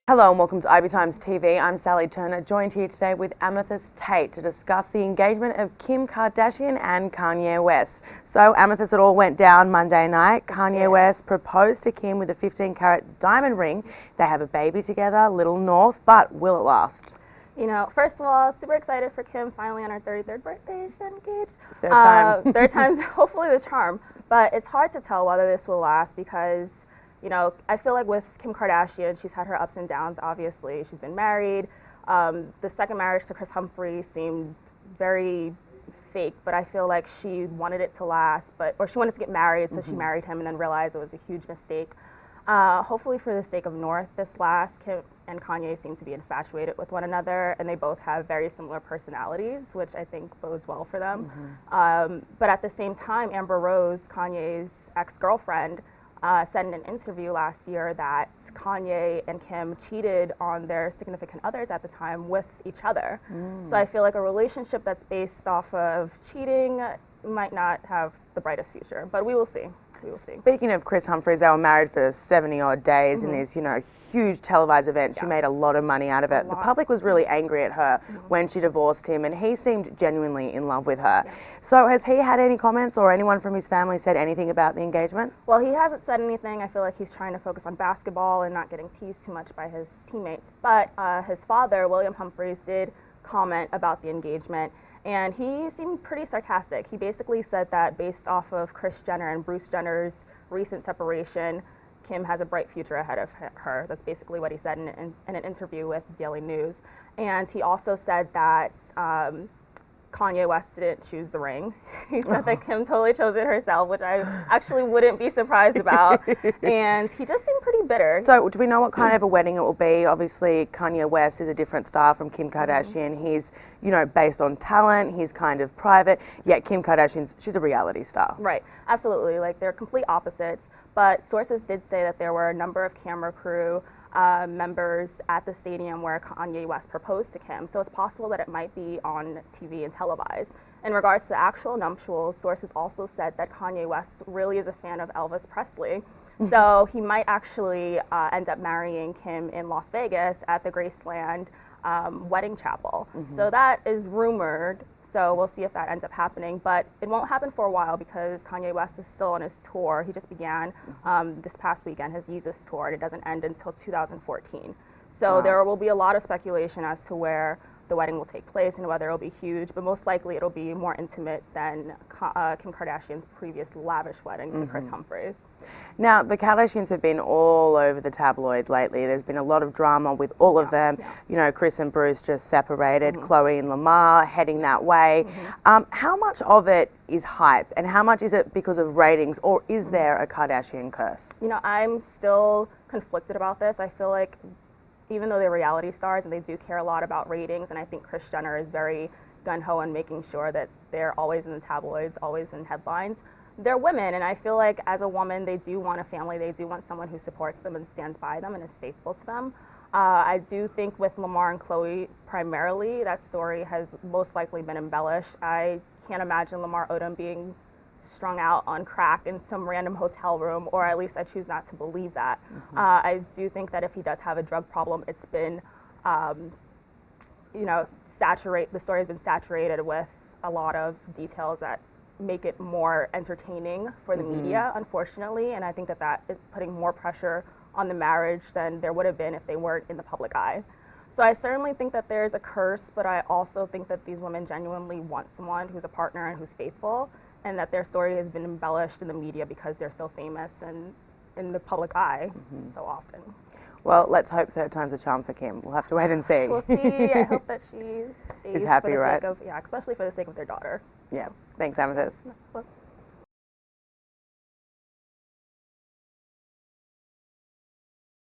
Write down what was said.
Hello and welcome to IB Times TV. I'm Sally Turner, joined here today with Amethyst Tate to discuss the engagement of Kim Kardashian and Kanye West. So Amethyst, it all went down Monday night. Kanye West proposed to Kim with a 15-carat diamond ring. They have a baby together, little North, but will it last? You know, first of all, super excited for Kim finally on her 33rd birthday. She got engaged. Third time. Third time's hopefully the charm. But it's hard to tell whether this will last because, you know, I feel like with Kim Kardashian, she's had her ups and downs, obviously. She's been married. The second marriage to Kris Humphries seemed very fake, but I feel like she wanted it to last, or she wanted to get married, so she married him and then realized it was a huge mistake. Hopefully for the sake of North, this lasts. Kim and Kanye seem to be infatuated with one another, and they both have very similar personalities, which I think bodes well for them. But at the same time, Amber Rose, Kanye's ex-girlfriend, said in an interview last year that Kanye and Kim cheated on their significant others at the time with each other. So I feel like a relationship that's based off of cheating might not have the brightest future, but we will see. We will see. Speaking of Kris Humphries, they were married for 70 odd days in this, huge televised event. She made a lot of money out of it. The public was really angry at her when she divorced him, and he seemed genuinely in love with her. So has he had any comments, or anyone from his family said anything about the engagement? Well, he hasn't said anything. I feel like he's trying to focus on basketball and not getting teased too much by his teammates. But his father, William Humphries, did comment about the engagement, and he seemed pretty sarcastic. He basically said that based off of Kris Jenner and Bruce Jenner's recent separation, Kim has a bright future ahead of her. That's basically what he said in an interview with Daily News. And he also said that Kanye West didn't choose the ring. He said that Kim totally chose it herself, which I actually wouldn't be surprised about. And he just seemed pretty bitter. So do we know what kind of a wedding it will be? Obviously, Kanye West is a different star from Kim Kardashian. He's, based on talent. He's kind of private. Yet Kim Kardashian's, she's a reality star. Right, absolutely. Like, they're complete opposites. But sources did say that there were a number of camera crew members at the stadium where Kanye West proposed to Kim. So it's possible that it might be on TV and televised. In regards to the actual nuptials, sources also said that Kanye West really is a fan of Elvis Presley. So he might actually end up marrying Kim in Las Vegas at the Graceland wedding chapel. So that is rumored. So we'll see if that ends up happening, but it won't happen for a while because Kanye West is still on his tour. He just began this past weekend his Yeezus tour, and it doesn't end until 2014. So there will be a lot of speculation as to where the wedding will take place and whether it'll be huge, but most likely it'll be more intimate than Kim Kardashian's previous lavish wedding to Kris Humphries. Now, the Kardashians have been all over the tabloid lately. There's been a lot of drama with all of them. Kris and Bruce just separated, Khloe and Lamar heading that way. How much of it is hype, and how much is it because of ratings, or is there a Kardashian curse? I'm still conflicted about this. I feel like even though they're reality stars and they do care a lot about ratings, and I think Kris Jenner is very gung-ho on making sure that they're always in the tabloids, always in headlines, they're women, and I feel like as a woman they do want a family, they do want someone who supports them and stands by them and is faithful to them. I do think with Lamar and Khloe primarily, that story has most likely been embellished. I can't imagine Lamar Odom being strung out on crack in some random hotel room, or at least I choose not to believe that. I do think that if he does have a drug problem, it's been, the story has been saturated with a lot of details that make it more entertaining for the media, unfortunately, and I think that that is putting more pressure on the marriage than there would have been if they weren't in the public eye. So I certainly think that there's a curse, but I also think that these women genuinely want someone who's a partner and who's faithful, and that their story has been embellished in the media because they're so famous and in the public eye so often. Well, let's hope third time's a charm for Kim. We'll have to wait and see. We'll see. I hope that she stays is happy, for the right? sake of, especially for the sake of their daughter. Yeah. Thanks, Amethyst. Well,